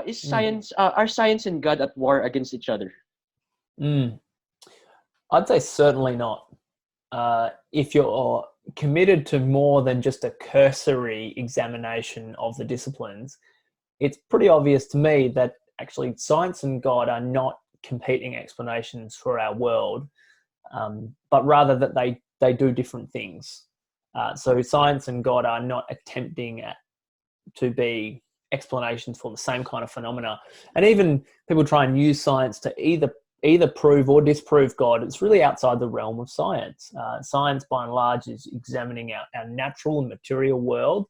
Is Mm. science are science and God at war against each other? Mm. I'd say certainly not. If you're committed to more than just a cursory examination of the disciplines, it's pretty obvious to me that actually science and God are not competing explanations for our world, but rather that they do different things. So science and God are not attempting to be explanations for the same kind of phenomena. And even people try and use science to either prove or disprove God. It's really outside the realm of science. Science, by and large, is examining our natural and material world,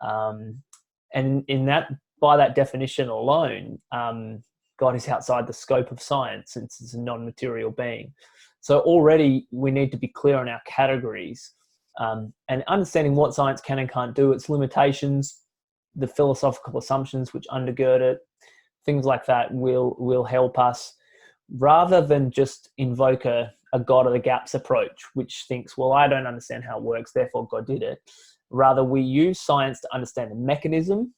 and in that, by that definition alone, God is outside the scope of science since it's a non-material being. So already we need to be clear on our categories, and understanding what science can and can't do, its limitations, the philosophical assumptions which undergird it, things like that will help us, rather than just invoke a God of the gaps approach, which thinks, well, I don't understand how it works, therefore God did it. Rather, we use science to understand the mechanism,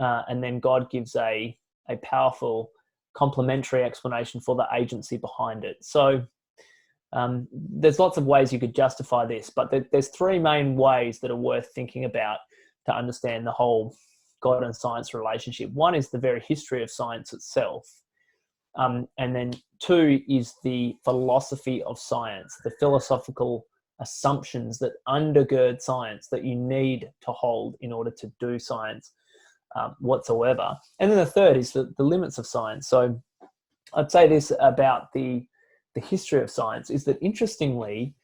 and then God gives a powerful complementary explanation for the agency behind it. So there's lots of ways you could justify this, but there's three main ways that are worth thinking about to understand the whole God and science relationship. One is the very history of science itself. And then two is the philosophy of science, the philosophical assumptions that undergird science that you need to hold in order to do science whatsoever. And then the third is the limits of science. So I'd say this about the history of science is that, interestingly,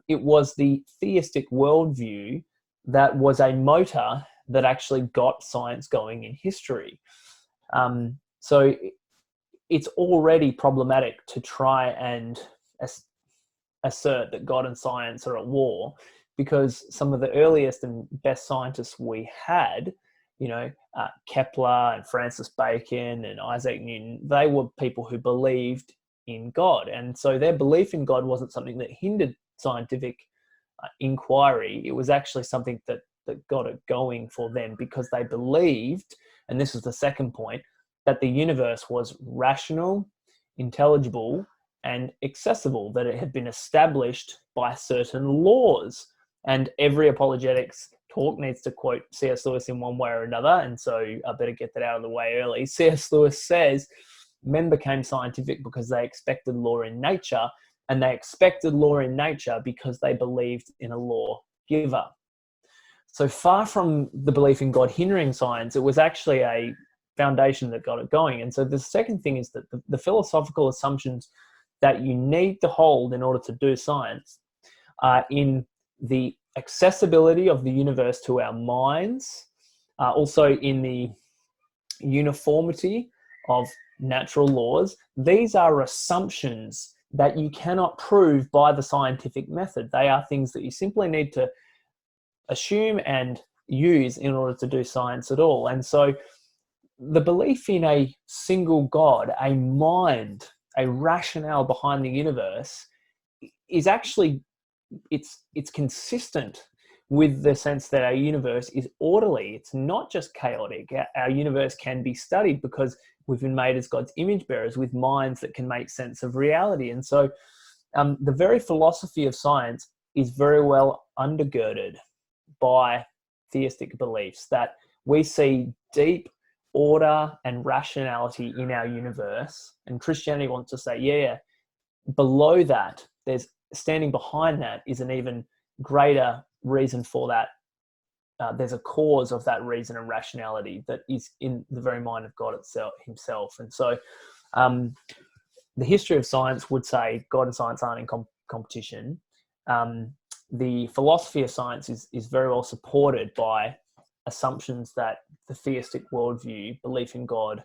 it was the theistic worldview that was a motor that actually got science going in history. So it's already problematic to try and assert that God and science are at war, because some of the earliest and best scientists we had, Kepler and Francis Bacon and Isaac Newton, they were people who believed in God. And so their belief in God wasn't something that hindered scientific inquiry. It was actually something that got it going for them, because they believed, and this is the second point, that the universe was rational, intelligible, and accessible, that it had been established by certain laws. And every apologetics talk needs to quote C.S. Lewis in one way or another, and so I better get that out of the way early. C.S. Lewis says men became scientific because they expected law in nature, and they expected law in nature because they believed in a lawgiver. So far from the belief in God hindering science, it was actually a foundation that got it going. And so the second thing is that the philosophical assumptions that you need to hold in order to do science are in the accessibility of the universe to our minds, also in the uniformity of natural laws. These are assumptions that you cannot prove by the scientific method. They are things that you simply need to assume and use in order to do science at all. And so the belief in a single God, a mind, a rationale behind the universe is actually, it's consistent with the sense that our universe is orderly. It's not just chaotic. Our universe can be studied because we've been made as God's image bearers with minds that can make sense of reality. And so the very philosophy of science is very well undergirded by theistic beliefs that we see deep order and rationality in our universe. And Christianity wants to say, yeah, below that, there's standing behind that is an even greater reason for that. There's a cause of that reason and rationality that is in the very mind of God himself. And so the history of science would say God and science aren't in competition. The philosophy of science is very well supported by assumptions that the theistic worldview, belief in God,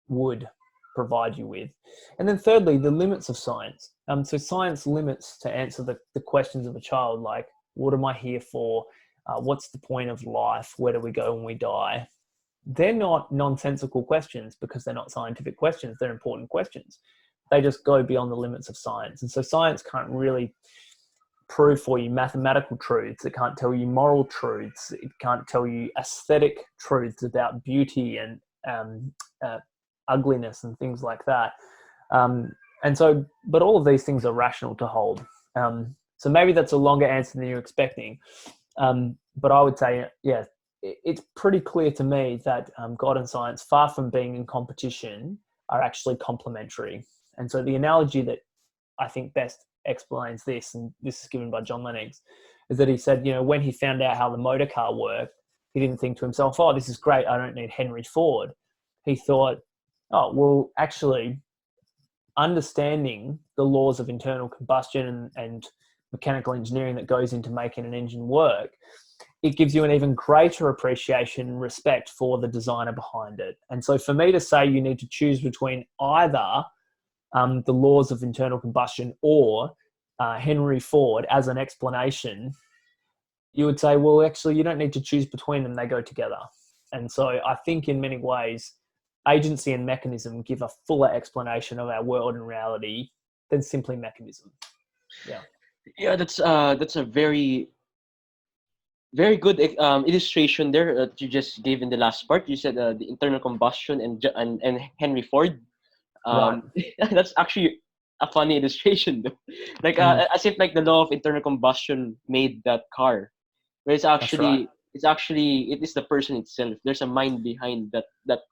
would provide you with. And then thirdly, the limits of science. So science limits to answer the questions of a child, like, what am I here for? What's the point of life? Where do we go when we die? They're not nonsensical questions because they're not scientific questions. They're important questions. They just go beyond the limits of science. And so science can't really prove for you mathematical truths. It can't tell you moral truths. It can't tell you aesthetic truths about beauty and ugliness and things like that. And so, but all of these things are rational to hold. So maybe that's a longer answer than you're expecting. But I would say, yeah, it's pretty clear to me that God and science, far from being in competition, are actually complementary. And so the analogy that I think best explains this, and this is given by John Lennox, is that he said, when he found out how the motor car worked, he didn't think to himself, oh, this is great, I don't need Henry Ford. He thought, oh, well, actually, understanding the laws of internal combustion and mechanical engineering that goes into making an engine work, it gives you an even greater appreciation and respect for the designer behind it. And so for me to say you need to choose between either the laws of internal combustion or Henry Ford as an explanation, you would say, well, actually, you don't need to choose between them. They go together. And so I think in many ways, agency and mechanism give a fuller explanation of our world and reality than simply mechanism. Yeah. Yeah, that's a very good illustration there that you just gave in the last part. You said the internal combustion and Henry Ford. Right. That's actually a funny illustration, though. Like as if like the law of internal combustion made that car, but it's actually it is the person itself. There's a mind behind that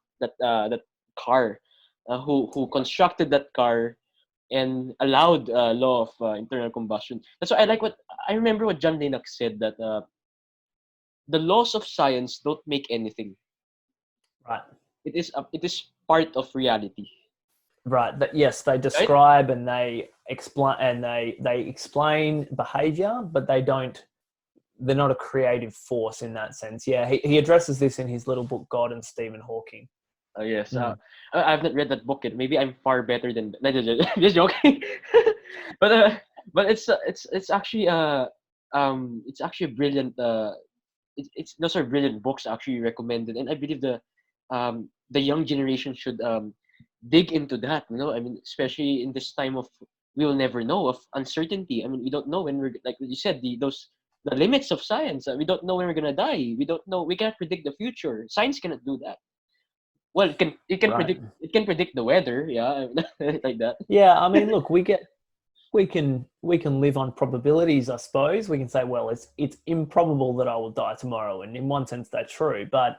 car, who constructed that car and allowed law of internal combustion. That's why I remember what John Lennox said, that the laws of science don't make anything. Right. It is part of reality. Right. Yes, they describe and they explain, and they explain behavior, but they're not a creative force in that sense. Yeah, he addresses this in his little book, God and Stephen Hawking. Yes. I've not read that book yet. Maybe I'm far better than. Just joking. But it's actually it's actually a brilliant it's those are brilliant books actually recommended, and I believe the young generation should dig into that. I mean, especially in this time of, we will never know, of uncertainty. I mean, we don't know when we're, like you said, the limits of science. We don't know when we're gonna die. We don't know. We can't predict the future. Science cannot do that. Well, it can Right. predict the weather. Yeah, like that. Yeah, I mean, look, we can live on probabilities, I suppose. We can say, well, it's improbable that I will die tomorrow, and in one sense that's true. But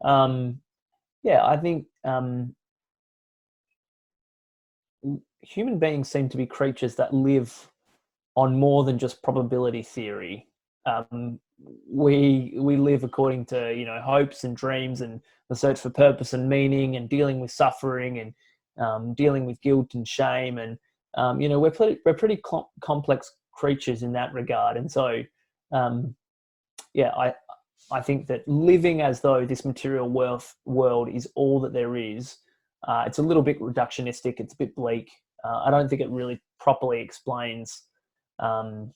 yeah, I think human beings seem to be creatures that live on more than just probability theory. We live according to hopes and dreams and the search for purpose and meaning and dealing with suffering and dealing with guilt and shame, and we're pretty complex creatures in that regard. And so yeah, I think that living as though this material world is all that there is, it's a little bit reductionistic, it's a bit bleak. I don't think it really properly explains our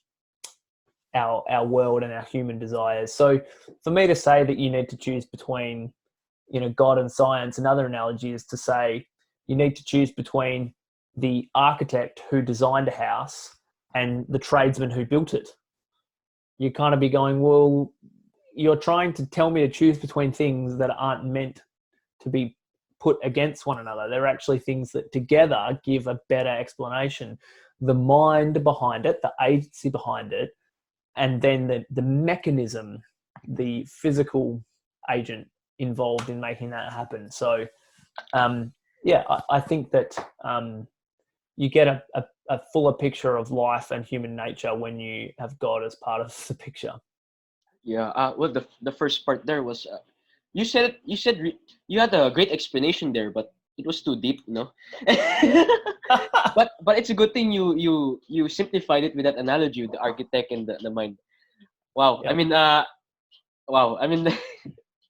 world and our human desires. So for me to say that you need to choose between God and science, another analogy is to say you need to choose between the architect who designed a house and the tradesman who built it. You kind of be going, well, you're trying to tell me to choose between things that aren't meant to be put against one another. They're actually things that together give a better explanation. The mind behind it, the agency behind it, and then the mechanism, the physical agent involved in making that happen. So yeah, I think that you get a fuller picture of life and human nature when you have God as part of the picture. Yeah. Well, the first part there was you said you had a great explanation there, but it was too deep, but it's a good thing you simplified it with that analogy with the architect and the mind. Wow. Yep. I mean, wow. I mean,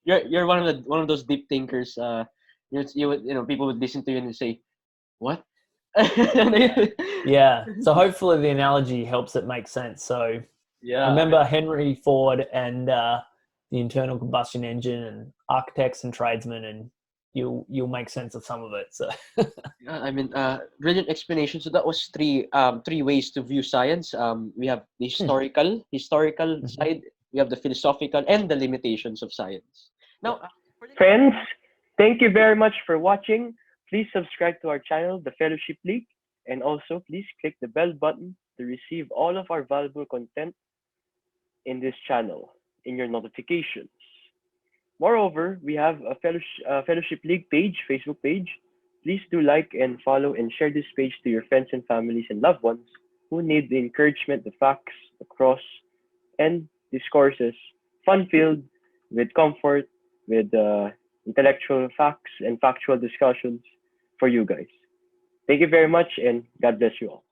you're one of those deep thinkers. People would listen to you and say, "What?" Yeah. So hopefully the analogy helps it make sense. So Yeah. remember Henry Ford and the internal combustion engine and architects and tradesmen, and you'll make sense of some of it. So Yeah, I mean, brilliant explanation. So that was three ways to view science. We have the historical side. We have the philosophical and the limitations of science. Now, Friends, Thank you very much for watching. Please subscribe to our channel, The Fellowship League, and also please click the bell button to receive all of our valuable content in this channel in your notifications. Moreover, we have a Fellowship League page, Facebook page. Please do like and follow and share this page to your friends and families and loved ones who need the encouragement, the facts, the cross, and discourses, fun-filled, with comfort, with intellectual facts and factual discussions for you guys. Thank you very much, and God bless you all.